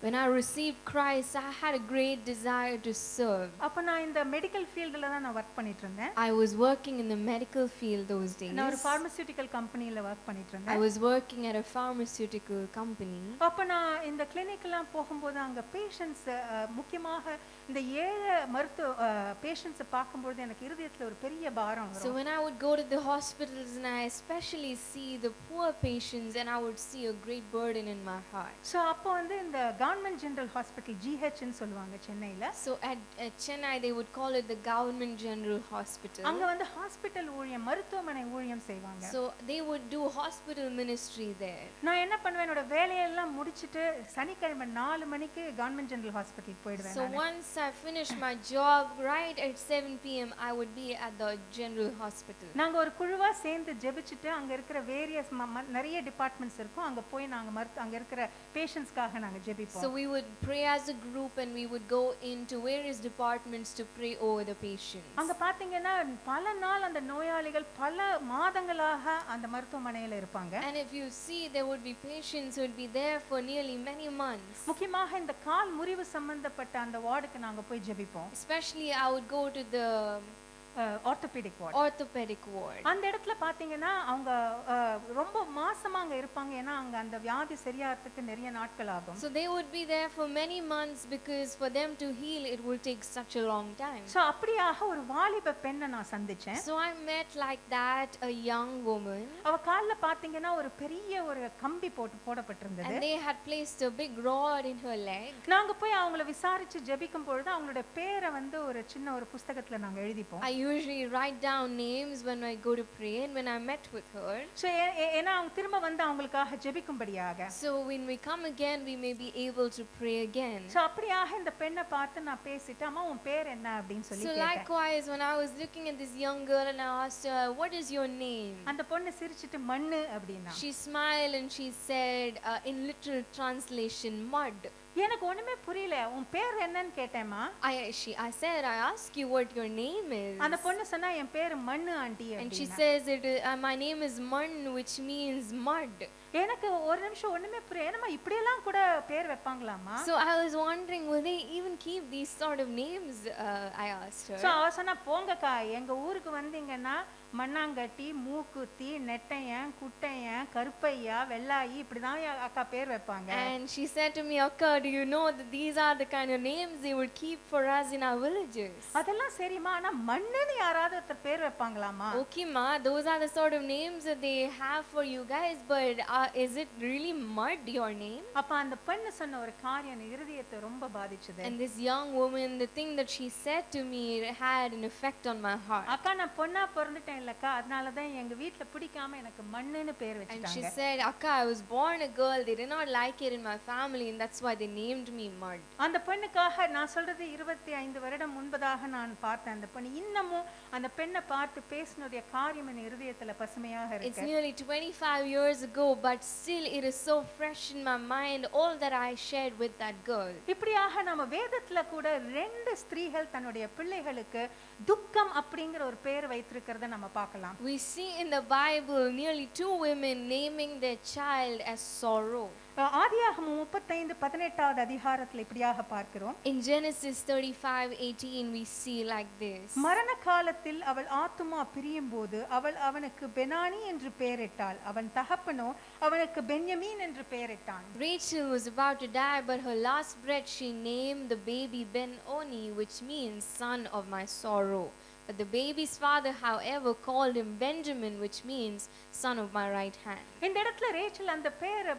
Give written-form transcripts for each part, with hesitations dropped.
When I received Christ, I had a great desire to serve. அப்ப நான் இந்த medical ஃபீல்ட்ல தான் நான் வர்க் பண்ணிட்டு இருந்தேன். I was working in the medical field those days. நான் ஒரு பார்மசூட்டிக்கல் கம்பெனில வர்க் பண்ணிட்டு I இருந்தேன். was working at a pharmaceutical company. அப்ப நான் இந்த கிளினிக்லாம் போகும்போது அங்க பேஷண்ட்ஸ் முக்கியமாக இந்த ஏழை மருத்துவ பேஷண்ட்ஸ் பார்க்கும்போது எனக்கு இருதயத்துல ஒரு பெரிய பாரம் So வரும். when I would go to the hospitals and I especially see the poor patients, and I would see a great burden in my heart. So அப்ப வந்து இந்த கவர்மெண்ட் ஜெனரல் ஹாஸ்பிடல் GH ன்னு சொல்லுவாங்க சென்னையில. So at Chennai they would call it the Government General Hospital. அங்க வந்து hospital ஊழியம் மருத்துவமனை ஊழியம் செய்வாங்க. So they would do hospital ministry there. நான் என்ன பண்ணுவேன் என்னோட வேலையெல்லாம் முடிச்சிட்டு சனிக்கிழமை 4 மணிக்கு கவர்மெண்ட் ஜெனரல் ஹாஸ்பிடல் போயிடுவேன். So once I finished my job right at 7 p.m. I would be at the general hospital. நாங்க ஒரு குழுவா சேர்ந்து ஜெபிச்சிட்டு அங்க இருக்கிற வேரியஸ் நிறைய டிபார்ட்மெண்ட்ஸ் இருக்கும் அங்க போய் நாங்க அங்க இருக்கிற பேஷண்ட்ஸ்க்காக நாங்க ஜெபிப்போம். So we would pray as a group and we would go into various departments to pray over the patients. அங்க பாத்தீங்கன்னா பல நாள் அந்த நோயாளிகள் பல மாதங்களாக அந்த மருத்துவமனையில இருப்பாங்க. And if you see, there would be patients who would be there for nearly many months. முக்கியமாக இந்த கால் முறிவு சம்பந்தப்பட்ட அந்த வார்டுக்கு நாங்க போய் ஜெபிப்போம். Especially I would go to the orthopaedic ward. orthopedic ward. அந்த இடத்துல பாத்தீங்கன்னா அவங்க ரொம்ப மாசமா அங்க இருப்பாங்க ஏன்னா அங்க அந்த வியாதி சரியாகிறதுக்கு நிறைய நாட்கள் ஆகும். So they would be there for many months because for them to heal it will take such a long time. So அப்படியாக ஒரு வாலிப பெண்ணை நான் சந்திச்சேன். So I met like that a young woman. அவ கால்ல பாத்தீங்கன்னா ஒரு பெரிய ஒரு கம்பி போடப்பட்டிருந்தது. And they had placed a big rod in her leg. நாங்க போய் அவங்கள விசாரிச்சு ஜெபிக்கும் பொழுது அவங்களோட பேரை வந்து ஒரு சின்ன ஒரு புத்தகத்துல நாங்க எழுதிப்போம். I usually write down names when I go to pray and when I met with her. So ஏன்னா அவங்க திரும்ப வந்து அவங்களுக்காக ஜெபிக்கும்படியாக. So when we come again we may be able to pray again. So அப்படியாக இந்த பெண்ணை பார்த்து நான் பேசிட்டு அம்மா உன் பேர் என்ன அப்படினு சொல்லி கேட்டேன். So likewise when I was looking at this young girl and I asked her, what is your name? அந்த பொண்ணு சிரிச்சிட்டு மண்ணு அப்படினா. She smiled and she said in literal translation, mud. எனக்கு ஒண்ணுமே புரியல. உன் பேர் என்னன்னு கேட்டேமா. I said, I ask you what your name is. அந்த பொண்ணு சொன்னா என் பேர் மண்ணு ஆண்டி அப்படினா. And she says my name is Man, which means mud. எனக்கு ஒரு நிமிஷம் ஒண்ணுமே புரியல. என்னமா இப்படி எல்லாம் கூட பேர் வைப்பாங்களாமா? So I was wondering, will they even keep these sort of names? I asked her. So அவ சொன்னா போங்கக்கா எங்க ஊருக்கு வந்தீங்கன்னா மண்ணாங்கட்டி மூக்குத்தி நெட்டையன் குட்டையன் கருப்பையா வெள்ளாயி இப்படிதான் அக்கா பேர் வைப்பாங்க. And she said to me, Akka, do you know that these are the kind of names they would keep for us in our villages? அதெல்லாம் சரிமா ஆனா மண்ணுன்னு யாராவது ஒருத்தர் பேர் வைப்பாங்களாமா? Okay ma, those are the sort of names that they have for you guys, but is it really mud your name? அப்ப அந்த பெண்ணு சொன்ன ஒரு காரியம் என் இதயத்தை ரொம்ப பாதிச்சது. And this young woman, the thing that she said to me had an effect on my heart. அக்கா நான் பொண்ணா பிறந்துட்டேன் இல்லக்கா அதனால தான் எங்க வீட்ல பிடிக்காம எனக்கு மண்ணுன்னு பேர் வச்சிட்டாங்க. And she said, Akka, I was born a girl, they did not like it in my family and that's why they named me mud. அந்த பெண்ணுக்காக நான் சொல்றது 25 வருடம் முன்பதாக நான் பார்த்தேன் அந்த பெண் இன்னமும் அந்த பெண்ணை பார்த்து பேசினுடைய காரியம் என் இதயத்துல பசுமையாக இருக்கு. It's nearly 25 years ago, but still it is so fresh in my mind, all that I shared with that girl. இப்படியாக நம்ம வேதத்துல கூட ரெண்டு ஸ்திரீகள் தன்னுடைய பிள்ளைகளுக்கு துக்கம் அப்படிங்கிற ஒரு பேர் வைத்திருக்கிறத நம்ம பார்க்கலாம். We see in the Bible nearly 2 women naming their child as sorrow. ஆதியாகமம் 35:18வது அதிகாரத்துல இப்படியாக பார்க்கிறோம். In Genesis 35:18 we see like this. மரண காலத்தில் அவள் ஆத்துமா பிரியும்போது அவள் அவனுக்கு பெனானி என்று பெயரிட்டாள். அவன் தகப்பனோ அவனுக்கு பென்யமீன் என்று பெயரிட்டான். Rachel was about to die, but her last breath she named the baby Ben-Oni, which means son of my sorrow. But the baby's father, however, called him Benjamin, which means son of my right hand. இந்த இடத்துல Rachel அந்த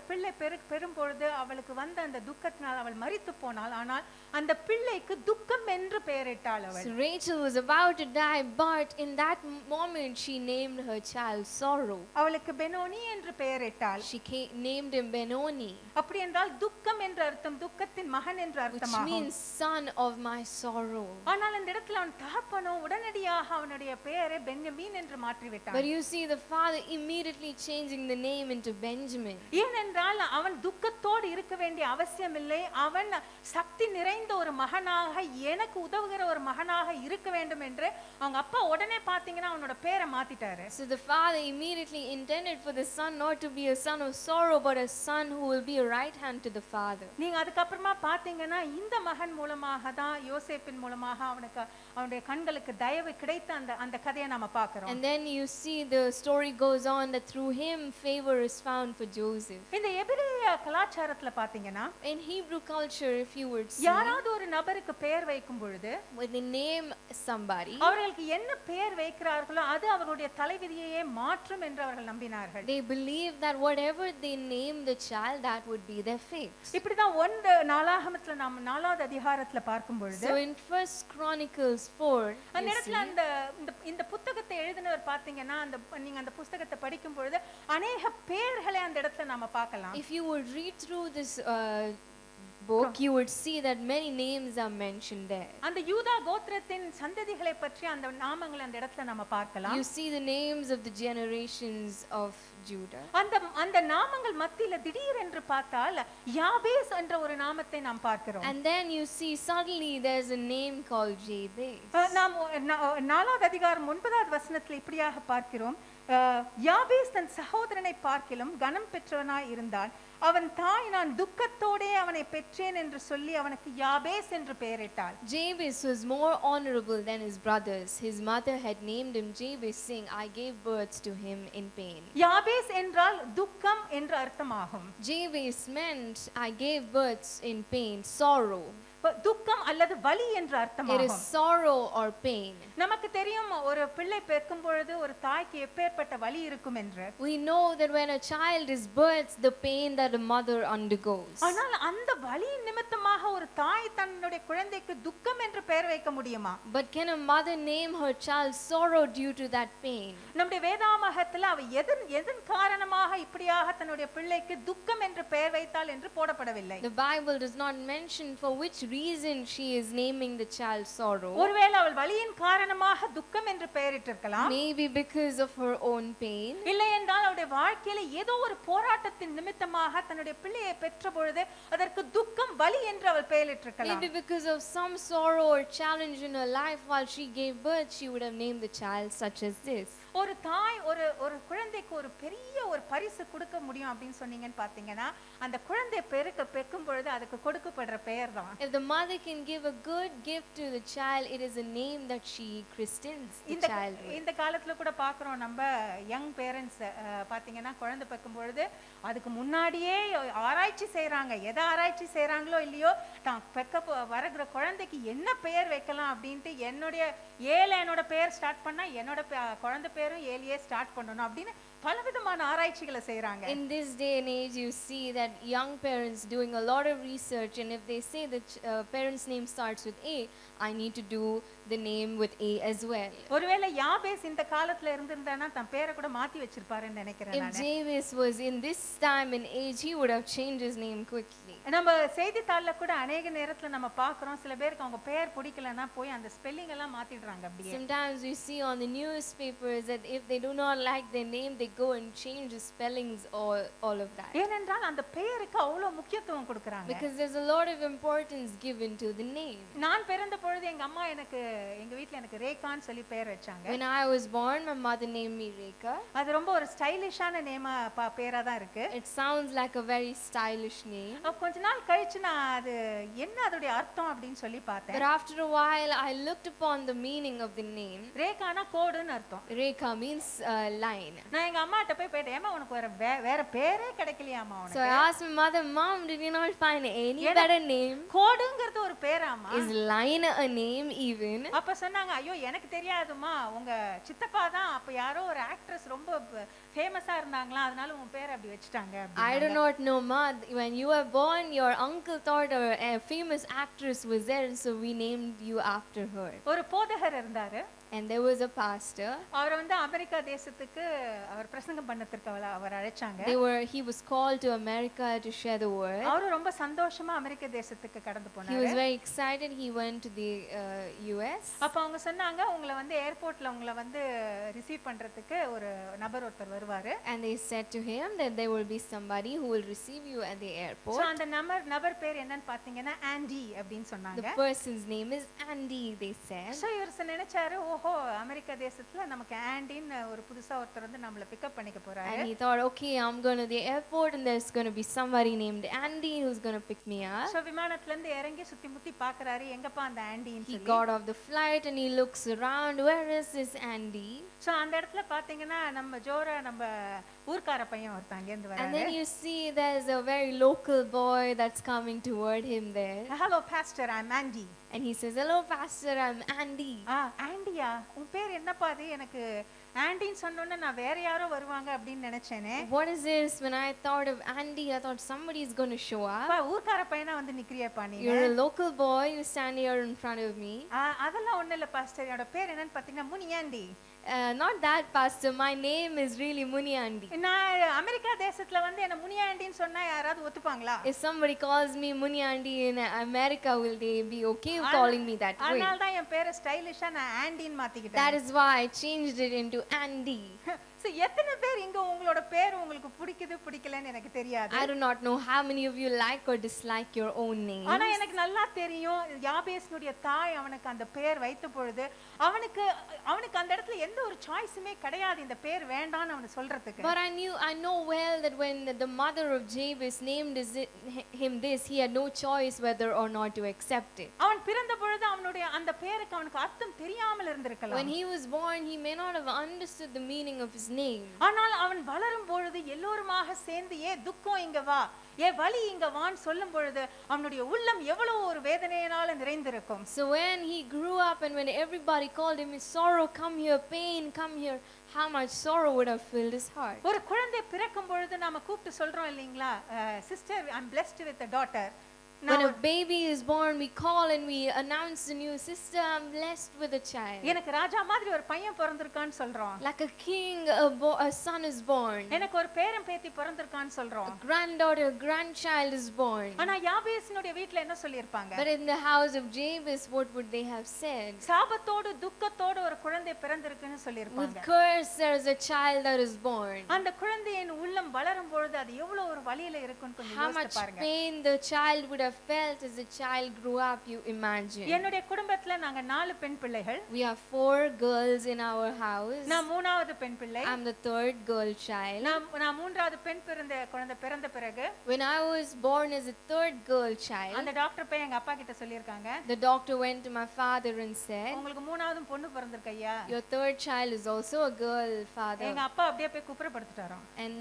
பிள்ளை பெறும் பொழுது அவளுக்கு வந்த அந்த துக்கத்தினால் அவள் மரித்து போனாள். ஆனால் அந்த பிள்ளைக்கு துக்கம் என்று பெயரிட்டாள் அவள். So Rachel was about to die, but in that moment she named her child sorrow. அவளுக்கு பெனோனி என்று பெயரிட்டாள். She named him Benoni. அப்படி என்றால் துக்கம் என்று அர்த்தம், துக்கத்தின் மகன் என்று அர்த்தமாகும். Which means son of my sorrow. ஆனால் இந்த இடத்துல அவன் தகப்பனோ உடனடியாக அவனுடைய பெயரை பென்யமீன் என்று மாற்றி விட்டான். But you see the father immediately changing the name into Benjamin. ஏனென்றால் அவன் துக்கத்தோடு இருக்க வேண்டிய அவசியம் இல்லை. அவன் சக்தி நிறைந்த ஒரு மகனாக எனக்கு உதவுகிற ஒரு மகனாக இருக்க வேண்டும் என்று அவங்க அப்பா உடனே பாத்தீங்கன்னா அவனோட பேரை மாத்திட்டாரு. So the father immediately intended for the son not to be a son of sorrow but a son who will be a right hand to the father. நீங்க நீங்க அதுக்கப்புறமா பாத்தீங்கன்னா இந்த மகன் மூலமாக தான் யோசேப்பின் மூலமாக அவனுக்கு அவனுடைய கண்களுக்கு தயவு கிடைத்த அந்த அந்த கதையை நாம பார்க்கிறோம். And then you see the story goes on that through him favor is found for Joseph. இந்த எபிரேய கலாச்சாரத்துல பாத்தீங்கன்னா In Hebrew culture, if you would see, யாராவது ஒரு நபருக்கு பெயர் வைக்கும் பொழுது when they name somebody, அவர்களுக்கு என்ன பெயர் வைக்கிறார்களோ அது அவர்களுடைய தலைவிதியையே மாற்றும் என்று அவர்கள் நம்பினார்கள். they believe that whatever they name the child, that would be their fate. இப்படிதான் ஒன்று நாளாகமத்துல நாம் 4வது அதிகாரத்துல பார்க்கும் பொழுது So in First Chronicles 4, அந்த you இடத்துல see, அந்த இந்த புத்தகத்தை எழுதினவர் பாத்தீங்கன்னா நீங்க அந்த புத்தகத்தை படிக்கும் பொழுது அநேக பெயர்களை அந்த இடத்துல நாம பார்க்கலாம். if you would read through this book, you would see that many names are mentioned there. அந்த யூதா கோத்திரத்தின் சந்ததிகளை பற்றி அந்த நாமங்களை அந்த இடத்துல நாம பார்க்கலாம். You see the names of the generations of Judah. அந்த நாமங்கள் மத்தியில திடீரென்று பார்த்தால் யாபேஸ் என்ற ஒரு நாமத்தை நாம் பார்க்கிறோம். And then you see suddenly there's a name called Jabez. நாம் 4வது அதிகாரம் 9வது வசனத்தில் இப்படியாக பார்க்கிறோம். யாபேஸ் தன் சகோதரனை பார்க்கிலும் கனம் பெற்றவனாய் இருந்தான். அவன் தாய் நான் துக்கத்தோடே அவனை பெற்றேன் என்று சொல்லி அவனுக்கு யாபேஸ் என்று பெயரிட்டாள். Jabez was more honorable than his brothers. His mother had named him Jabez, saying, I gave birth to him in pain. யாபேஸ் என்றால் துக்கம் என்று அர்த்தமாகும். Jabez meant I gave birth in pain, sorrow. துக்கம் அல்லது வலி என்று It அர்த்தமாகும். is sorrow or pain. நமக்கு தெரியும் ஒரு பிள்ளை பிறக்கும் பொழுது ஒரு தாய்க்கு எப்பேற்பட்ட வலி இருக்கும் என்று. We know that when a child is birthed, the pain that a mother undergoes. ஆனால் அந்த வலி நிமித்தமாக ஒரு தாய் தன்னுடைய குழந்தைக்கு துக்கம் என்று பெயர் வைக்க முடியுமா? But can a mother name her child sorrow due to that pain? நம்முடைய வேதாகமத்தில் அவ எதன் காரணமாக இப்படியாக தன்னுடைய பிள்ளைக்கு துக்கம் என்று பெயர் வைத்தாள் என்று போடப்படவில்லை. The Bible does not mention for which reason she is naming the child sorrow. ஒருவேளை அவள் வலியின் காரணமாக துக்கம் என்று பெயரிட்டிருக்கலாம். Maybe because of her own pain. இல்லை என்றால் அவளுடைய வாழ்க்கையில ஏதோ ஒரு போராட்டத்தின் நிமித்தமாக தன்னுடைய பிள்ளையை பெற்ற பொழுது அதற்கு துக்கம் வலி என்று அவள் பெயரிட்டிருக்கலாம். Maybe because of some sorrow or challenge in her life while she gave birth, she would have named the child such as this. ஒரு தாய் ஒரு குழந்தைக்கு ஒரு பெரிய ஒரு பரிசு கொடுக்க முடியும் அப்படின்னு சொன்னீங்கன்னு பாத்தீங்கன்னா அந்த குழந்தை பெக்கும் பொழுது அதுக்கு கொடுக்கப்படுற பெயர் தான். If the mother can give a good gift to the child, it is a name that she christens the child with. இந்த காலத்துல கூட பாக்குறோம் நம்ம யங் பேரண்ட்ஸ் பாத்தீங்கன்னா குழந்தை பெக்கும் பொழுது அதுக்கு முன்னாடியே ஆராய்ச்சி செய்யறாங்க. எதை ஆராய்ச்சி செய்யறாங்களோ இல்லையோ தான் வரகிற குழந்தைக்கு என்ன பெயர் வைக்கலாம் அப்படின்ட்டு என்னோட பெயர் ஸ்டார்ட் பண்ணா என்னோட குழந்தை பேரும் ஏலியே ஸ்டார்ட் பண்ணணும் அப்படின்னு பலவிதமான ஆராய்ச்சிகளை செய்யறாங்க. In this day and age, you see that young parents doing a lot of research, and if they say that parent's name starts with A, I need to do the name with A as well. ஒருவேளை யாபேஸ் இந்த காலத்துல இருந்திருந்தானா தன் பேரை கூட மாத்தி வச்சிருப்பாருன்னு நினைக்கிறேன் நான். If Jabez was in this time and age, he would have changed his name quickly. நம்ம செய்தித்தாள்ல கூட அநேக நேரத்துல நம்ம பார்க்கிறோம் சில பேருக்கு அவங்க பெயர் பிடிக்கலனா போய் அந்த ஸ்பெல்லிங் எல்லாம் மாத்திடுறாங்க அப்படியே. Sometimes we see on the newspapers that if they do not like their name, they go and change the spellings or all of that. ஏனென்றால் அந்த பெயருக்கு அவ்வளவு முக்கியத்துவம் கொடுக்கறாங்க. Because there's a lot of importance given to the name. நான் பிறந்த பொழுது எங்க அம்மா எங்க வீட்ல எனக்கு ரேகான்னு சொல்லி பெயர் வச்சாங்க. When I was born, my mother named me Rekha. அது ரொம்ப ஒரு ஸ்டைலிஷான நேமா பேரா தான் இருக்கு. It sounds like a very stylish name. கொஞ்ச நாள் கழிச்சு நான் அது என்ன அதோட அர்த்தம் அப்படினு சொல்லி பார்த்தேன். But after a while I looked upon the meaning of the name. Rehana கோடுன்னு அர்த்தம். Rekha means line. நான் எங்க அம்மாட்ட போய் கேட்டேன், "ஏமா உனக்கு வேற பேரே கிடைக்கலையாமா உனக்கு?" So I asked my mother, "Mom, did you not find any better name?" கோடுங்கிறது ஒரு பேராமா? Is line a name even? அப்ப சொன்னாங்க, "ஐயோ எனக்கு தெரியாதுமா, உங்க சித்தப்பா தான் அப்ப யாரோ ஒரு ஆக்ட்ரஸ் ரொம்ப ஃபேமஸா இருந்தாங்களா, அதனால உன் பேர் அப்படி வெச்சிட்டாங்க." I do not know, ma. When you were born, your uncle thought a famous actress was there, and so we named you after her. ஒரு போதகர் இருந்தாரு. And there was a pastor. அவர் அமெரிக்கா தேசத்துக்கு அவர் பிரசங்கம் பண்ணதுக்கு அவர் அழைச்சாங்க. He was called to America to share the word. அவர் ரொம்ப சந்தோஷமா அமெரிக்க தேசத்துக்கு கடந்து போனாரு. He was very excited. He went to the US. அப்ப அவங்க சொன்னாங்க, "உங்களை ஏர்போர்ட்ல உங்களை ரிசீவ் பண்றதுக்கு ஒரு நபர் ஒருத்தர் வருவாரு." And they said to him that there will be somebody who will receive you at the airport. So அந்த நபர் பேர் என்னன்னு பாத்தீங்கன்னா ஆண்டி அப்படினு சொன்னாங்க. The person's name is Andy, they said. So இவர் நினைச்சாரு, "ஓஹோ ஓஹோ அமெரிக்கா தேசத்துல நமக்கு ஆண்டின்னு ஒரு புதுசா ஒருத்தர் வந்து நம்மள பிக்கப் பண்ணிக்க போறாரு. And he thought, okay, I'm going to the airport and there's going to be somebody named Andy who's going to pick me up. So விமானத்துல இருந்து இறங்கி சுத்தி முத்தி பார்க்கறாரு, எங்கப்பா அந்த ஆண்டின்னு He சொல்லி. got off the flight and he looks around, where is this Andy? So அந்த இடத்துல பாத்தீங்கன்னா நம்ம ஜோரா நம்ம ஊர்க்கார பையன் ஒருத்தன் அங்க இருந்து And வராரு. then you see there's a very local boy that's coming toward him there. Hello pastor, I am Andy. And he says, hello pastor, I'm Andy. ஆண்டியா, உன் பேர் என்னப்பா? அது எனக்கு ஆண்டின்னு சொன்னோன்னே நான் வேற யாரோ வருவாங்க அப்படின்னு நினைச்சேனே. What is this? When I thought of Andy, I thought somebody is going to show up. ஊர்க்கார பையனா வந்து நிக்கிறியப்பா நீ. You're a local boy, you stand here in front of me. அதெல்லாம் ஒண்ணு இல்ல பாஸ்டர், என்னோட பேர் என்னன்னு பாத்தீங்கன்னா Muniyandi. Not that pastor, my name is really Muniandi. நான் அமெரிக்கா தேசத்துல வந்து என்ன முனியாண்டின்னு சொன்னா யாராவது ஒத்துப்பாங்களா? If somebody calls me Muniandi in America, will they be okay with calling me that way? அதனால தான் என் பேரை ஸ்டைலிஷா நான் ஆண்டின்னு மாத்திக்கிட்டேன். That is why I changed it into Andy. So எத்தனை பேர் இங்க உங்களோட பேர் உங்களுக்கு பிடிக்குது பிடிக்கலன்னு எனக்கு தெரியாது. I do not know how many of you like or dislike your own name. ஆனா எனக்கு நல்லா தெரியும், யாபேஸ்னுடைய தாய் அவனுக்கு அந்த பேர் வைத்த பொழுது அவனுக்கு அந்த இடத்துல எந்த ஒரு சாய்ஸுமே கிடையாது இந்த பேர் வேண்டாம்னு அவன் சொல்றதுக்கு. But I know well that when the mother of Jabez named him this, he had no choice whether or not to accept it. அவன் பிறந்த பொழுது அவனுடைய அந்த பேருக்கு அவனுக்கு அர்த்தம் தெரியாமல் இருந்திருக்கலாம். When he was born, he may not have understood the meaning of his name. ஆனால் அவன் வளரும் பொழுது எல்லோருமாக சேர்ந்து ஏ துக்கம் இங்க வா, ஏ வலி இங்க வான்னு சொல்லும் பொழுது அவனுடைய உள்ளம் எவ்வளவு ஒரு வேதனையினால நிறைந்திருக்கும். So when he grew up and when everybody called him sorrow, come here, pain, come here, how much sorrow would have filled his heart. ஒரு குழந்தை பிறக்கும் பொழுது நாம கூப்பிட்டு சொல்றோம் இல்லீங்களா, sister I am blessed with a daughter. When a baby is born, we call and we announce the news, sister, I'm blessed with a child. எனக்கு ராஜா மாதிரி ஒரு பையன் பிறந்திருக்கான்னு சொல்றோம். Like a king, a son is born. எனக்கு ஒரு பேரன் பேத்தி பிறந்திருக்கான்னு சொல்றோம். A granddaughter, a grandchild is born. ஆனா யாபேசினுடைய வீட்ல என்ன சொல்லிருப்பாங்க? But in the house of Jabez, what would they have said? சாபத்தோடு துக்கத்தோடு ஒரு குழந்தை பிறந்திருக்குன்னு சொல்லிருப்பாங்க. With curse there is a child that is born. அந்த குழந்தையின் உள்ளம் வளரும் பொழுது அது எவ்வளவு ஒரு வலியில இருக்குன்னு கொஞ்சம் யோசிச்சு பாருங்க. How much pain the child would have felt as the child grew up, you imagine. என்னுடைய குடும்பத்துல நாங்க 4 பெண் பிள்ளைகள். We have 4 girls in our house. நான் மூணாவது பெண் பிள்ளை. I'm the third girl child. நான் மூன்றாவது பெண் குழந்தை பிறந்த பிறகு when I was born as a third girl child, அந்த டாக்டர் போய் எங்க அப்பா கிட்ட சொல்லிருக்காங்க. The doctor went to my father and said, உங்களுக்கு மூணாவது பொண்ணு பிறந்திருக்கு ஐயா. Your third child is also a girl, father. எங்க அப்பா அப்படியே போய் குப்புறப்படுத்திட்டாராம். And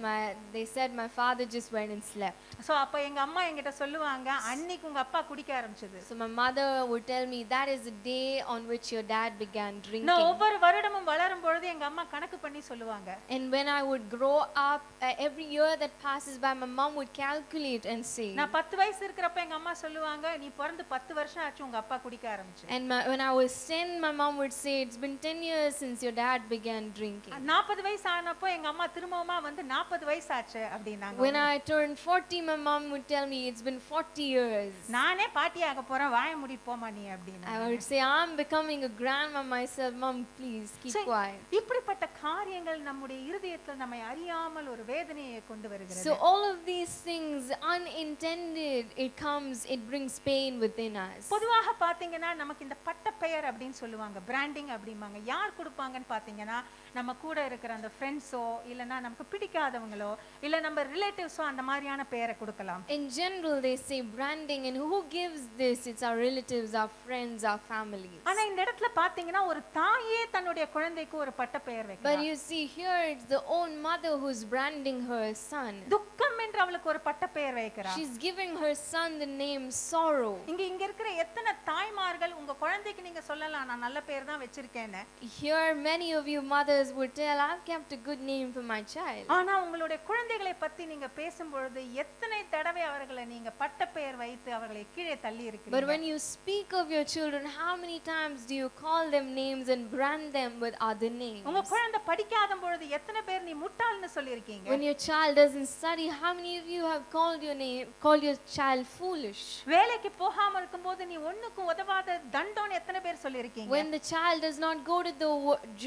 they said my father just went and slept. So அப்ப எங்க அம்மா என்கிட்ட சொல்லுவாங்க, அன்னைக்கு உங்க அப்பா குடிக்க ஆரம்பிச்சது. So my mother would tell me that is the day on which your dad began drinking. நான் ஒவ்வொரு வருடமும் வளரும் பொழுது எங்க அம்மா கணக்கு பண்ணி சொல்லுவாங்க. And when I would grow up, every year that passes by, my mom would calculate and say. நான் 10 வயசு இருக்கறப்ப எங்க அம்மா சொல்லுவாங்க, நீ பிறந்து 10 வருஷம் ஆச்சு உங்க அப்பா குடிக்க ஆரம்பிச்சு. And when I was 10, my mom would say it's been 10 years since your dad began drinking. 40 வயசு ஆனப்போ எங்க அம்மா திரும்பவுமா வந்து 40 வயசு ஆச்சு அப்படினாங்க. When I turned 40, my mom would tell me it's been 40 years. நானே பாட்டியாக போறேன், வாய மூடிட்டு போமா நீ அப்படினா. I would say I'm becoming a grandma myself, mom please keep quiet. இப்படிப்பட்ட காரியங்கள் நம்முடைய இதயத்தில் நம்மை அறியாமல் ஒரு வேதனையை கொண்டு வருகிறது. So all of these things unintended, it brings pain within us. பொதுவாக பாத்தீங்கன்னா நமக்கு இந்த பட்ட பெயர் அப்படினு சொல்லுவாங்க, பிராண்டிங் அப்படிம்பாங்க. யார் கொடுப்பாங்கன்னு பாத்தீங்கன்னா நம்ம கூட இருக்கிற அந்த ஃப்ரெண்ட்ஸோ இல்லனா நமக்கு பிடிக்காதவங்களோ இல்ல நம்ம ரிலேட்டிவ்ஸோ அந்த மாதிரியான பெயரை கொடுக்கலாம். In general they say branding, and who gives this? It's our relatives, our friends, our families. ஆனா இந்த இடத்துல பாத்தீங்கன்னா ஒரு தாயே தன்னுடைய குழந்தைக்கு ஒரு பட்ட பெயர் வைக்கிறா. But you see here it's the own mother who's branding her son. துக்கம் என்று அவளுக்கு ஒரு பட்ட பெயர் வைக்கிறா. She's giving her son the name sorrow. இங்க இருக்கிற எத்தனை தாய்மார்கள் உங்க குழந்தைக்கு நீங்க சொல்லலாம் நான் நல்ல பெயர் தான் வெச்சிருக்கேன்னு. Here many of you mothers would tell I've kept a good name for my child. ஆனா உங்களுடைய குழந்தைகளை பத்தி நீங்க பேசும்பொழுது எத்தனை தடவை அவர்களை நீங்க பட்ட பெயர் வைத்து அவர்களை கீழே தள்ளி இருக்கீங்க. But when you speak of your children, how many times do you call them names and brand them with other names? உங்க குழந்தை படிக்காத பொழுது எத்தனை பேர் நீ முட்டாள்னு சொல்லிருக்கீங்க. When your child doesn't study, how many of you have called your child foolish? வேலைக்கு போகாம இருக்கும்போது நீ ஒண்ணுக்கும் உதவாத தண்டோன்னு எத்தனை பேர் சொல்லிருக்கீங்க? When the child does not go to the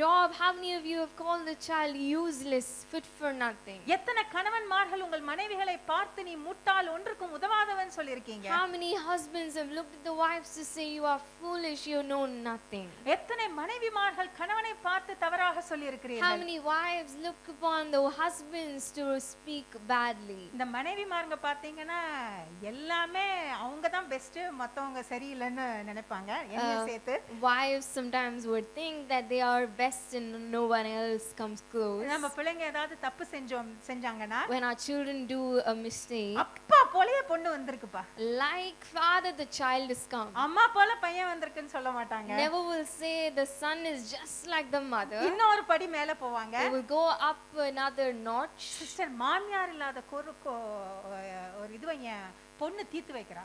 job, how many of you have called the child useless, fit for nothing? எத்தனை கணவன்மார்கள் உங்கள் மனைவிகளை பார்த்து நீ முட்டாள் ஒன்றுக்கும் உதவாதவன் சொல்லிருக்கீங்க? How many husbands have looked at the wives to say you are foolish, you know nothing? எத்தனை மனைவிமார்கள் கணவனை பார்த்து தவறாக சொல்லியிருக்கிறீர்கள்? How many wives look upon the husbands to speak badly? இந்த மனைவிமார்ங்க பாத்தீங்கன்னா எல்லாமே அவங்க தான் பெஸ்ட், மத்தவங்க சரியில்லைன்னு நினைப்பாங்க, என்ன சேர்த்து. Wives sometimes would think that they are best and no one else comes close. நம்ம பிள்ளைங்க ஏதாவது தப்பு செஞ்சாங்கன்னா, when our children do a mistake, அப்பா போலயே பொண்ணு வந்திருக்குப்பா, like father the child is come, அம்மா போல பையன் வந்திருக்குன்னு சொல்ல மாட்டாங்க. never will say the son is just like the mother. இன்னொரு படி மேல போவாங்க. They will go up another notch. Sister, மாமியார் இல்லாத ஒரு இதுவைங்க பொண்ணு தீத்து வைக்கிறா.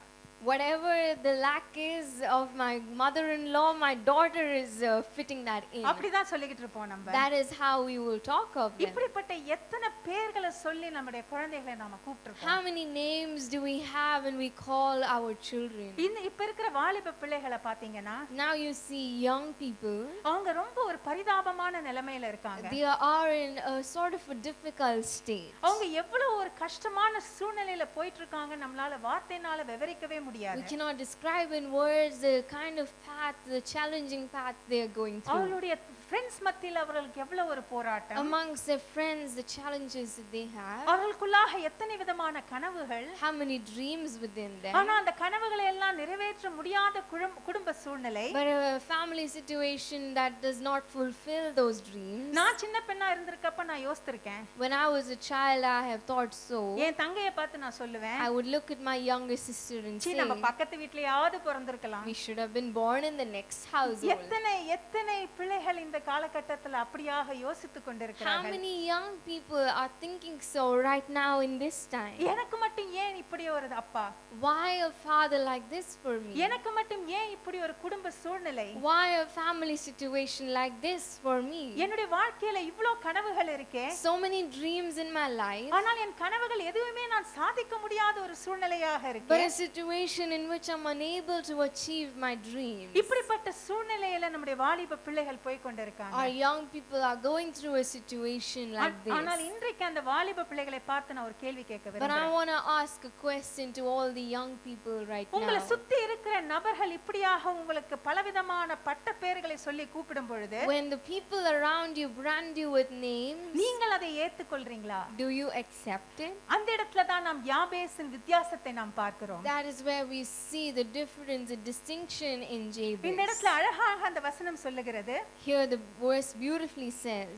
Whatever the lack is of my mother-in-law, my daughter is fitting that in. அப்படிதான் சொல்லிக்கிட்டு இருப்போம் நம்ம. That is how we will talk of them. இப்படிப்பட்ட எத்தனை பேர்களை சொல்லி நம்முடைய குழந்தைகளை நாம கூப்பிட்டுருக்கோம். How many names do we have when we call our children? இப்ப இருக்கிற வாலிப பிள்ளைகளை பாத்தீங்கன்னா, now you see young people, அவங்க ரொம்ப ஒரு பரிதாபமான நிலைமையில இருக்காங்க. they are in a sort of a difficult state. அவங்க எவ்வளவு ஒரு கஷ்டமான சூழ்நிலையில போயிட்டு இருக்காங்க, நம்மளால வார்த்தையினால விவரிக்கவே முடியாது. We cannot describe in words the kind of path, the challenging path they are going through. அவங்களுடைய friends மத்தியில அவங்களுக்கு எவ்வளவு ஒரு போராட்டம். Amongst their friends, the challenges that they have. அவங்களுக்குள்ளாக எத்தனை விதமான கனவுகள். How many dreams within them. ஆனா அந்த கனவுகளை எல்லாம் நிறைவேற்ற முடியாத குடும்ப சூழ்நிலை. But a family situation that does not fulfill those dreams. நான் சின்ன பெண்ணா இருந்திருக்கப்ப நான் யோசிச்சிருக்கேன். When I was a child, I have thought so. என் தங்கையை பார்த்து நான் சொல்லுவேன், I would look at my younger sister and say, நம்ம பக்கத்து வீட்லயாவது பிறந்திருக்கலாம். we should have been born in the next household. எத்தனை பிள்ளைகள் இந்த காலகட்டத்துல அப்படியாக யோசித்துக் கொண்டிருக்கிறார்கள். How many young people are thinking so right now in this time? எனக்கு மட்டும் ஏன் இப்படி ஒரு அப்பா? Why a father like this for me? எனக்கு மட்டும் ஏன் இப்படி ஒரு குடும்ப சூழ்நிலை? Why a family situation like this for me? என்னுடைய வாழ்க்கையில இவ்ளோ கனவுகள் இருக்கே. So many dreams in my life. ஆனால் என் கனவுகள் எதுவுமே நான் சாதிக்க முடியாத ஒரு சூழ்நிலையாக இருக்கு. But a situation in which I'm unable to achieve my dreams. இப்படிப்பட்ட சூழ்நிலையில நம்முடைய வாலிப பிள்ளைகள் போய் கொண்டிருக்காங்க. Our young people are going through a situation like this. ஆனால் இன்றைக்கு அந்த வாலிப பிள்ளைகளை பார்த்து நான் ஒரு கேள்வி கேட்க விரும்புறேன். But I want to ask a question to all the young people right now. உங்களை சுத்தி இருக்கிற நபர்கள் இப்படியாக உங்களுக்கு பலவிதமான பட்ட பெயர்களை சொல்லி கூப்பிடும் பொழுது, when the people around you brand you with names, நீங்கள் அதை ஏத்துக்கொள்றீங்களா? do you accept it? அந்த இடத்துல தான் நாம் யாபேசின் வித்தியாசத்தை நாம் பார்க்கிறோம். That is where we see the difference, the distinction in Jabez. இந்த இடத்துல அழகாக அந்த வசனம் சொல்லுகிறது. Here the verse beautifully says,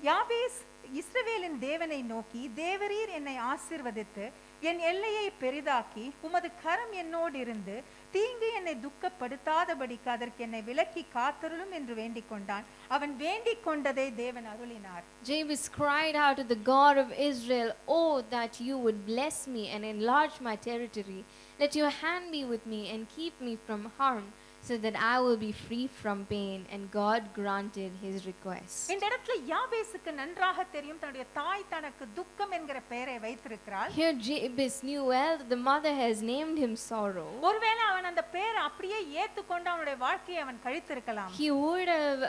யாபேஸ் இஸ்ரவேலின் தேவனை நோக்கி, தேவரீர் என்னை ஆசீர்வதித்து என் எல்லையை பெரிதாக்கி உமது கரம் என்னோடு இருந்து தீங்கு என்னை துக்கப்படுத்தாதபடிக்கு அதற்கு என்னை விலக்கி காத்தருளும் என்று வேண்டிக் கொண்டான். அவன் வேண்டிக் கொண்டதை தேவன் அருளினார். Jabez cried out to the God of Israel, "Oh, that you would bless me and enlarge my territory. Let your hand be with me and keep me from harm, so that I will be free from pain." And God granted his request. இந்த இடத்துல யாபேசுக்கு நன்றாக தெரியும் தன்னுடைய தாய் தனக்கு துக்கம் என்கிற பெயரை வைத்திருக்கிறாள். Here Jabez knew well that the mother has named him sorrow. ஒருவேளை அவன் அந்த பெயரை அப்படியே ஏத்துக்கொண்டு அவனுடைய வாழ்க்கையை அவன் கழித்திருக்கலாம். He would have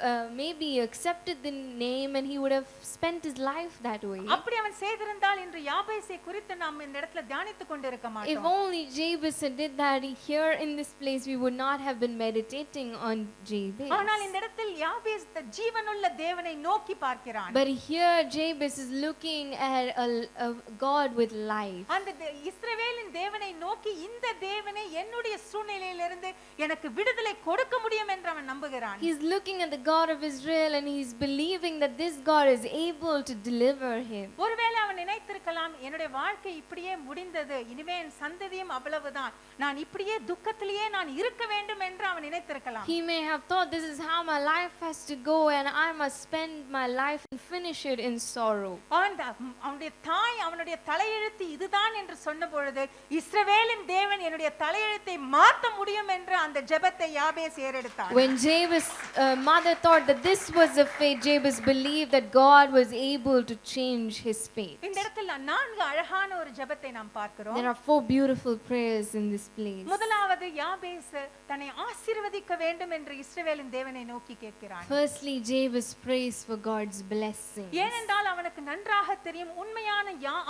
maybe accepted the name and he would have spent his life that way. அப்படி அவன் செய்திருந்தால் இன்று யாபேசை குறித்து நாம் இந்த இடத்துல தியானித்துக் கொண்டிருக்க If மாட்டோம். only Jabez did that, here in this place we would not have been meditating on Jabez. ஆனால் இந்த இடத்தில் யாபேஸ் ஜீவனுள்ள தேவனை நோக்கி பார்க்கிறான். But here Jabez is looking at a God with life. அந்த இஸ்ரவேலின் தேவனை நோக்கி, இந்த தேவனை என்னுடைய சூழ்நிலையிலிருந்து எனக்கு விடுதலை கொடுக்க முடியும் என்று அவன் நம்புகிறான். He's looking at the God of Israel and he's believing that this God is able to deliver him. ஒருவேளை அவன் நினைத்திருக்கலாம், என்னுடைய வாழ்க்கை இப்படியே முடிந்தது, இனிமே என் சந்ததியும் அவ்வளவுதான், நான் இப்படியே துக்கத்திலேயே நான் இருக்க வேண்டும் என்று அவன் நினைத்திருக்கலாம். He may have thought, this is how my life has to go and I must spend my life and finish it in sorrow. அவனுடைய தாய் அவனுடைய தலையெழுத்து இதுதான் என்று சொன்ன பொழுது, இஸ்ரவேலின் தேவன் என்னுடைய தலையெழுத்தை மாற்ற முடியும் என்று அந்த ஜெபத்தை யாபேஸ் ஏறெடுத்தான். When Jabez's mother thought that this was the fate, Jabez believed that God was able to change his fate. இந்த இடத்துல நான்கு அழகான ஒரு ஜெபத்தை நாம் பார்க்கிறோம். There are 4 beautiful prayers in this place. முதலாவது யாபேஸ் தன்னை ஆசீர்வதிக்க வேண்டும் என்று இஸ்ரவேலின் தேவனை நோக்கி கேட்கிறான். Firstly, Jabez prays for God's blessing. ஏனென்றால் அவனுக்கு நன்றாக தெரியும் உண்மையான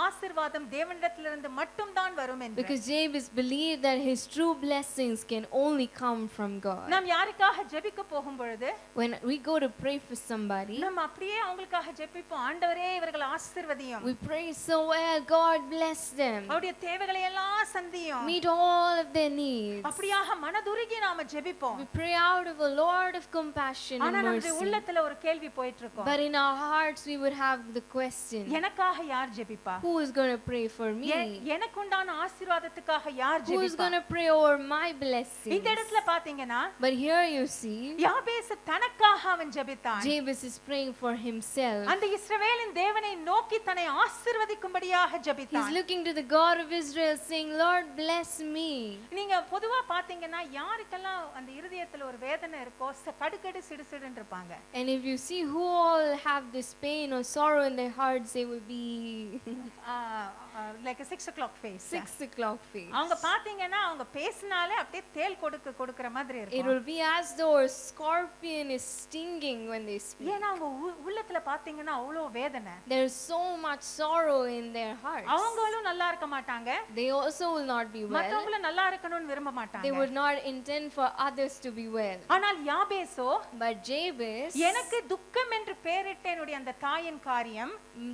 ஆசீர்வாதம் தேவனிடத்திலிருந்து மட்டும் தான் வரும் என்று. Because Jabez believed that his true blessings can only come from God. நாம் யாருக்காக ஜெபிக்க போகும் பொழுது, when we go to pray for somebody, நாம் அப்படியே அவங்களுக்காக ஜெபிப்போம். ஆண்டவரே இவர்களை ஆசீர்வதியும். we pray so well, God bless them, அவருடைய தேவைகளை எல்லாம் சந்தியும், meet all of their needs. அப்படியாக மனதுருகி நாம ஜெபிப்போம். we pray out of a Lord of compassion and ஆனா mercy. நம்ம உள்ளத்துல ஒரு கேள்வி போயிட்டு இருக்கும். But in our hearts we would have the question, எனக்காக யார் ஜெபிப்பா? who is going to pray for me? எனக்கு உண்டான ஆசீர்வாதத்துக்காக யார் ஜெபிப்பா? who is going to pray over my blessings? இந்த இடத்துல பாத்தீங்கன்னா, but here you see, யாபேஸ் தனக்காக அவன் ஜெபித்தான். Jabez is praying for himself. அந்த இஸ்ரவேலின் தேவனை நோக்கி தன்னை ஆசீர்வதிக்கும்படியாக ஜெபித்தான். He's looking to the God of Israel saying, Lord bless me. நீங்க பொதுவா பாத்தீங்கன்னா யாருக்கெல்லாம் அந்த இருதயத்துல ஒரு வேதனை இருக்கோ கடுகடு சிடுசிடுன்னு இருப்பாங்க. And if you see who all have this pain or sorrow in their hearts, they will be like a 6 o'clock face. 6 o'clock face. அவங்க பாத்தீங்கன்னா அவங்க பேசினாலே அப்படியே தேள் கொடுக்கிற மாதிரி இருக்கும். It will be as though a scorpion is stinging when they speak. ஏன்னா அவங்க உள்ளத்துல பாத்தீங்கன்னா அவ்வளவு வேதனை. There is so much sorrow in their hearts. அவங்களும் நல்லா இருக்க மாட்டாங்க. They also will not be well. மத்தவங்களும் நல்லா இருக்கணும்னு விரும்ப மாட்டாங்க. They would not intend for others to be well. ஆனால் யாபேசோ, but Jabez, எனக்கு துக்கம் என்று பெயரிட்ட என்னுடைய அந்த தாயின் காரியம்,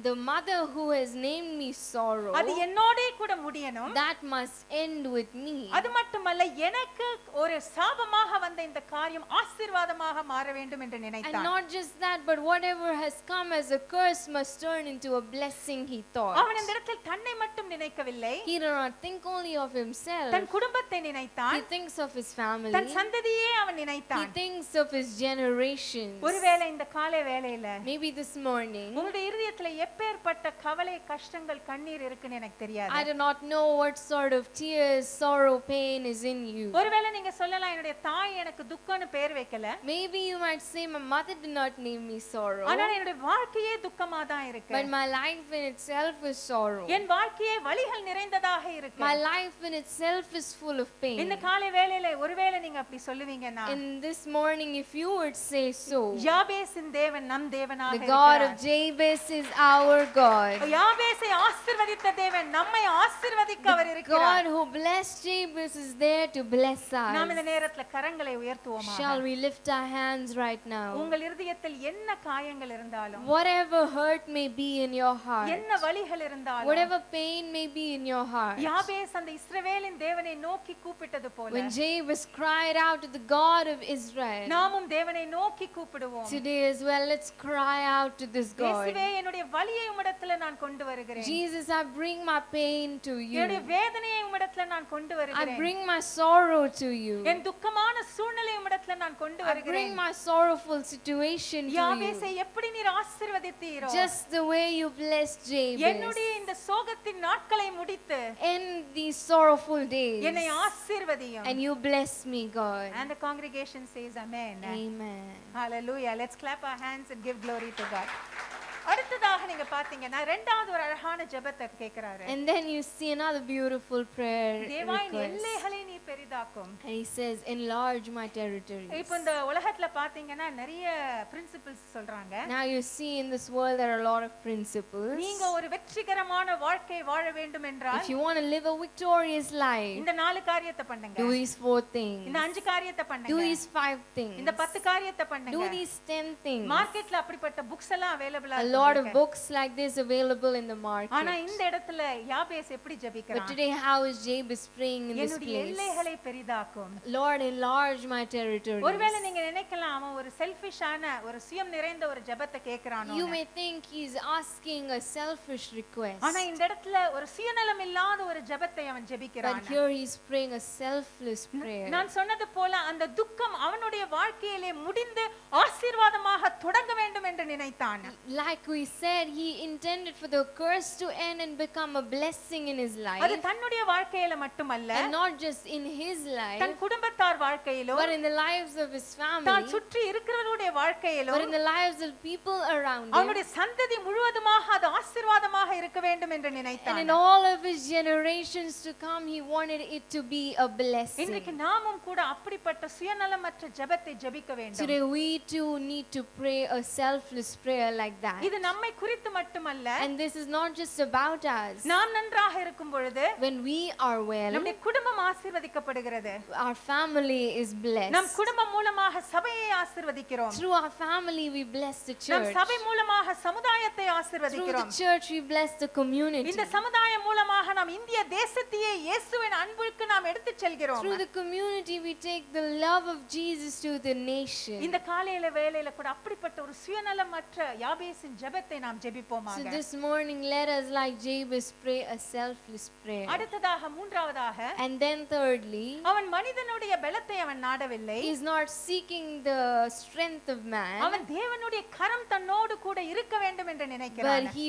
the mother who has named me sorrow, அது என்னோடே கூட முடியணும். that must end with me. அது மட்டுமல்ல, எனக்கு ஒரு சாபமாக வந்த இந்த காரியம் ஆசீர்வாதமாக மாற வேண்டும் என்று நினைத்தான். And not just that, but whatever has come as a curse must turn into a blessing, he thought. அவன் இந்த இடத்தில் தன்னை மட்டும் நினைக்கவில்லை. He did not think only of himself. தன் குடும்பத்தை நினைத்தான். He thinks of his family. தன் சந்ததியே அவன் நினைத்தான். He thinks of his generations. ஒருவேளை இந்த காலை வேளையில, maybe this morning, உங்களுடைய இருதயத்துல எப்பேற்பட்ட கவலை, கஷ்டங்கள், கண்ணீர் இருக்குன்னு எனக்கு தெரியாது. I do not know what sort of tears, sorrow, pain is in you. ஒருவேளை நீங்க சொல்லலாம், என்னுடைய தாய் எனக்கு துக்கம்னு பேர் வைக்கல. Maybe you might say, my mother did not name me sorrow. ஆனா என்னுடைய வாழ்க்கையே துக்கமா தான் இருக்கு. But my life in itself is sorrow. என் வாழ்க்கையே வலிகள் நிறைந்ததாக இருக்கு. My life in itself is full of pain. இந்த காலை வேளையில ஒருவேளை நீங்க அப்படி சொல்லுவீங்கன்னா, in this morning if you would say so, யாபேசின் தேவன் நம் தேவனாக the இருக்கிறார். God of Jabez is our God. யாபேசை ஆசீர்வதித்த தேவன் நம்மை ஆசீர்வதிக்க அவர் இருக்கிறார். God who blessed Jabez is there to bless us. நாம் இந்த நேரத்துல கரங்களை உயர்த்துவோமா? Shall we lift our hands right now? உங்கள் இருதயத்தில் என்ன காயங்கள் இருந்தாலும், whatever hurt may be in your heart, என்ன வலிகள் இருந்தாலும், whatever pain may be in your heart, யாபேஸ் அந்த இஸ்ரவேலின் தேவனை நோக்கி கூப்பிட்டது போல, when Jabez cried out to the God of Israel, நாமும் தேவனை நோக்கி கூப்பிடுவோம். today as well, let's cry out to this God. இயேசுவே, என்னுடைய வலியை உம்மிடத்தில் நான் கொண்டு வருகிறேன். Jesus, I bring my pain to you. என்னுடைய வேதனையை உம்மிடத்தில் நான் கொண்டு I வருகிறேன். bring my sorrow to you. என் துக்கமான சூழ்நிலையை உம்மிடத்தில் நான் கொண்டு I bring வருகிறேன். my sorrowful situation to யாபேசை you. எப்படி நீர் ஆசீர்வதித்தீரோ, Just the way you blessed Jabez. என்னுடைய இந்த சோகத்தின் நாட்களை முடித்து End these sorrowful days. என்னை ஆசீர்வதியும். And you bless me, God. And the congregation says amen. Amen. Hallelujah. Let's clap our hands and give glory to God. அடுத்ததாக நீங்க பாத்தீங்கன்னா இரண்டாவது ஒரு அழகான ஜெபத்தை கேக்குறாரு. And then you see another beautiful prayer தேவாயின் request. எல்லைகளை நீ பெரிதாக்கும். And he says, enlarge my territories. இப்போ இந்த உலகத்துல பாத்தீங்கன்னா நிறைய பிரின்சிபல்ஸ் சொல்றாங்க. Now you see in this world there are a lot of principles. நீங்க ஒரு வெற்றிகரமான வாழ்க்கை வாழ வேண்டும் என்றால், If you want to live a victorious life, இந்த 4 காரியத்தை பண்ணுங்க. do these 4 things. இந்த 5 காரியத்தை பண்ணுங்க. Do these 5 things. இந்த 10 காரியத்தை பண்ணுங்க. Do these 10 things. மார்க்கெட்ல அப்படிப்பட்ட புக்ஸ் எல்லாம் அவேலபிளா A lot of books like this available in the market. ஆனா இந்த இடத்துல யாபேஸ் எப்படி But ஜெபிக்கிறான்? today how is Jabez praying in this என்னுடைய place? எல்லைகளை எல்லைகளை பெரிதாக்கும். Lord, enlarge my territories. ஒருவேளை நீங்க நினைக்கலாம் அவன் ஒரு செல்ஃபிஷான ஒரு சுயம் நிறைந்த ஒரு ஜெபத்தை கேக்குறானோ. You may think he's asking a selfish request. ஆனா இந்த இடத்துல ஒரு சுயநலம் இல்லாத ஒரு ஜெபத்தை அவன் ஜெபிக்கிறான். But here he's praying a selfless prayer. நான் சொன்னது போல அந்த துக்கம் அவனுடைய வாழ்க்கையிலே முடிந்து ஆசீர்வாதமாக தொடங்க வேண்டும் என்று நினைத்தான். Like we said, he intended for the curse to end and become a blessing in his life. அது தன்னுடைய வாழ்க்கையில மட்டுமல்ல, and not just in his life, தன் குடும்பத்தார் வாழ்க்கையிலும், but in the lives of his family, தான் சுற்றி இருக்கிறவருடைய வாழ்க்கையிலும், but in the lives of people around him, அவனுடைய சந்ததி முழுவதுமாக அது ஆசீர்வாதமாக இருக்க வேண்டும் என்று நினைத்தான். and in all of his generations to come, he wanted it to be a blessing. இன்றைக்கு நாமும் கூட அப்படிப்பட்ட சுயநலமற்ற ஜெபத்தை ஜெபிக்க வேண்டும். Today we too need to pray a selfless prayer like that. இது நம்மை குறித்து மட்டுமல்ல, and this is not just about us. நாம் நன்றாக இருக்கும் பொழுது, when we are well, நம்முடைய குடும்பம் ஆசீர்வதிக்கப்படுகிறது. our family is blessed. நம் குடும்பம் மூலமாக சபையை ஆசீர்வதிக்கிறோம். through our family we bless the church. நம் சபை மூலமாக சமுதாயத்தை through ஆசீர்வதிக்கிறோம். the church we bless the community. இந்த சமுதாயம் மூலமாக நாம் இந்திய தேசத்தையே இயேசுவின் அன்புக்கு நாம் எடுத்துச் செல்கிறோம். through the community we take the love of Jesus to the nation. இந்த காலையில வேளையில கூட அப்படிப்பட்ட ஒரு சுயநலமற்ற யாபேசின் ஜெபத்தை நாம் ஜெபிப்போமாக. so this morning let us like Jabez pray a selfless prayer. அடுத்ததாக மூன்றாவதாக, and then thirdly, அவன் மனிதனுடைய பலத்தை அவன் நாடவில்லை. he is not seeking the strength of man, அவன் தேவனுடைய கரம் தன்னோடு கூட இருக்க வேண்டும் என்று நினைக்கிறான். but he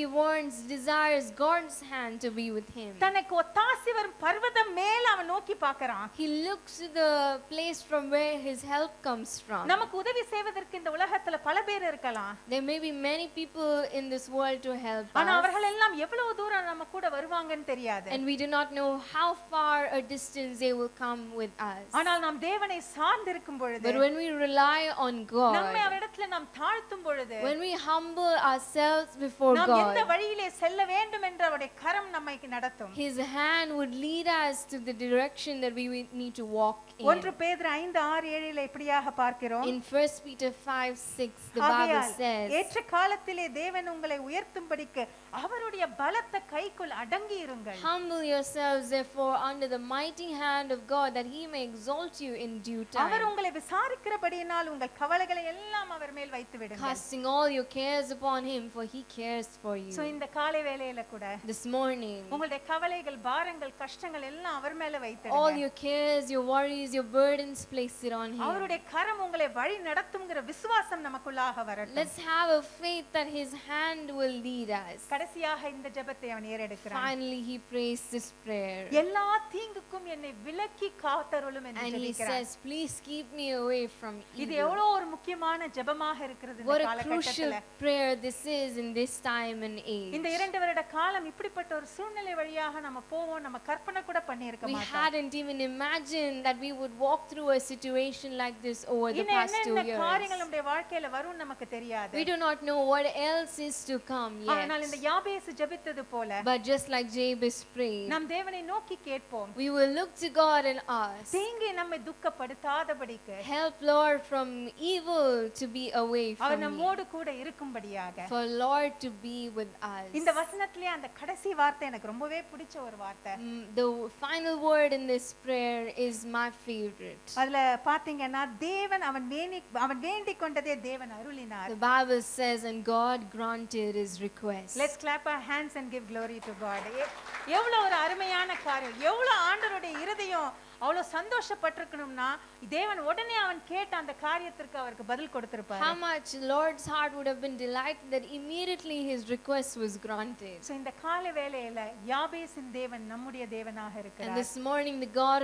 desires God's hand to be with him. தனக்கு ஒத்தாசி வரும் பர்வதம் மேல அவன் நோக்கி பார்க்கறான். he looks to the place from where his help comes from. நமக்கு உதவி செய்வதற்கு இந்த உலகத்துல பல பேர் இருக்கலாம். there may be many people in this world to help ஆனா us, அவர்கள் எல்லாம் எவ்வளவு தூரம் நம்ம கூட வருவாங்கன்னு தெரியாது. and we do not know how far a distance they will come with us. ஆனால் நாம் தேவனை சார்ந்து இருக்கும் பொழுது, but when we rely on God, நம்மை அவரிடத்துல நாம் தாழ்த்தும் பொழுது, when we humble ourselves before நாம் எந்த God, வழியிலே செல்ல வேண்டும் என்ற அவருடைய கரம் நம்மை நடத்தும். his hand would lead us to the direction that we need to walk in. 1 பேதுரு 5:6-7 இப்படியாக பார்க்கிறோம். in 1 Peter 5:6 the Bible ஆகையால் says, ஏற்ற காலத்திலே தேவன் உங்களை உயர்த்தும்படிக்கு அவருடைய பலத்த கைக்குள் அடங்கி இருங்கள். humble yourselves therefore under the mighty hand of God that he may exalt you in due our time, உங்களை விசாரிக்கிறபடியினால் உங்கள் கவலைகளை எல்லாம் அவர் மேல் வைத்து விடுங்கள். casting all your cares upon him for he cares for you. So இந்த காலை வேளையில கூட this morning உங்களுடைய கவலைகள், பாரங்கள், கஷ்டங்கள் எல்லாம் அவர் மேல all வைத்திடுங்க. your cares, your worries, your burdens, place it on him. அவருடைய கரம் உங்களை வழி நடத்தும்ங்கற விசுவாசம் நமக்குள்ளாக வரட்டும். let's have a faith that his hand will lead us. கடைசியாக இந்த ஜெபத்தை அவன் ஏறெடுக்கிறான். finally he prays this prayer எல்லா தீங்குக்கும் என்னை விலக்கி காத்தருளும் என்று and he ஜெபிக்கிறான். says, please keep me away from இது evil. எவ்வளவு ஒரு முக்கியமான ஜெபமாக இருக்கிறது இந்த what a crucial காலகட்டத்துல. prayer this is in this time and age. இந்த 2 வருட காலம் இப்படிப்பட்ட ஒரு சூழ்நிலை வழியாக நம்ம போவோம், நம்ம கற்பனை கூட பண்ணி இருக்க we மாட்டோம். hadn't even imagined that we would walk through a situation like this over the இன்னும் past 2 என்னென்ன years. காரியங்கள் நம்முடைய வாழ்க்கையில வரும் நமக்கு தெரியாது. we do not know what else is to come ஆனால் yet, இந்த யாபேசு ஜெபித்தது போல but just like Jabez prayed, நாம் தேவனை நோக்கி கேட்போம். we will look to God and ask, தீங்கு நம்மை துக்கப்படுத்தாதபடிக்கு, help Lord from evil to be away our from me, நம்மோடு கூட இருக்கும்படியாக. for Lord to be with us. இந்த வசனத்திலே அந்த கடைசி வார்த்தை எனக்கு ரொம்பவே பிடிச்ச ஒரு வார்த்தை. The final word in this prayer is my favorite. அதுல பாத்தீங்கன்னா தேவன் அவன் வேண்டிக் கொண்டதே தேவன் அருளினார். The Bible says, and God granted his request. Let's clap our hands and give glory to God. எவ்வளவு ஒரு அருமையான காரியம், எவ்வளவு ஆண்டவருடைய இருதயம் அவ்வளவு சந்தோஷப்பட்டிருக்கணும்னா தேவன் உடனே அவன் கேட்ட அந்த காரியத்திற்கு அவருக்கு பதில் கொடுத்திருப்பார். How much Lord's heart would have been delighted that immediately his request was granted. So இந்த காலை வேளையில யாபேசின் தேவன் நம்முடைய தேவனாக இருக்கிறார். And this morning the God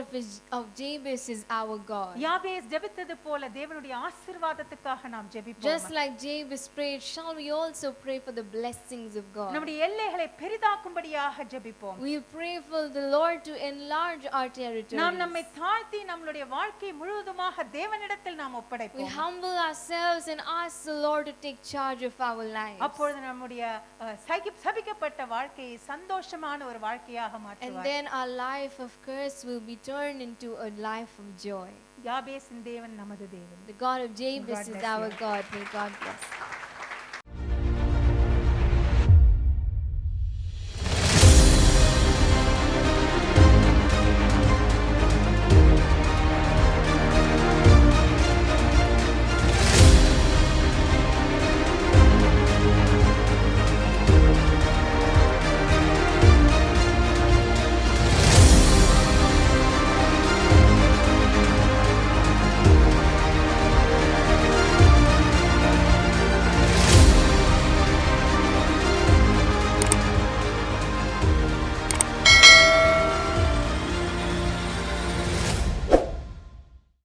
of Jabez is our God. யாபேஸ் ஜெபித்தது போல தேவனுடைய ஆசீர்வாதத்துக்காக நாம் ஜெபிப்போம். Just like Jabez prayed, shall we also pray for the blessings of God? நம்முடைய எல்லைகளை பெரிதாக்கும்படியாக ஜெபிப்போம். We pray for the Lord to enlarge our territory. நாம் நம்மை தாழ்த்தி நம்மளுடைய வாழ்க்கை முழுவதுமாக தேவனிடத்தில் நாம் We ஒப்படைப்போம். humble ourselves and ask the Lord to take charge of our lives. அப்பொழுது நம்முடைய சபிக்கப்பட்ட வாழ்க்கையை சந்தோஷமான ஒரு வாழ்க்கையாக And மாற்றுவார். then our life of curse will be turned into a life of joy. யாபேசின் தேவன் நமது தேவன். The God of Jabez God is bless our you. God. May God bless.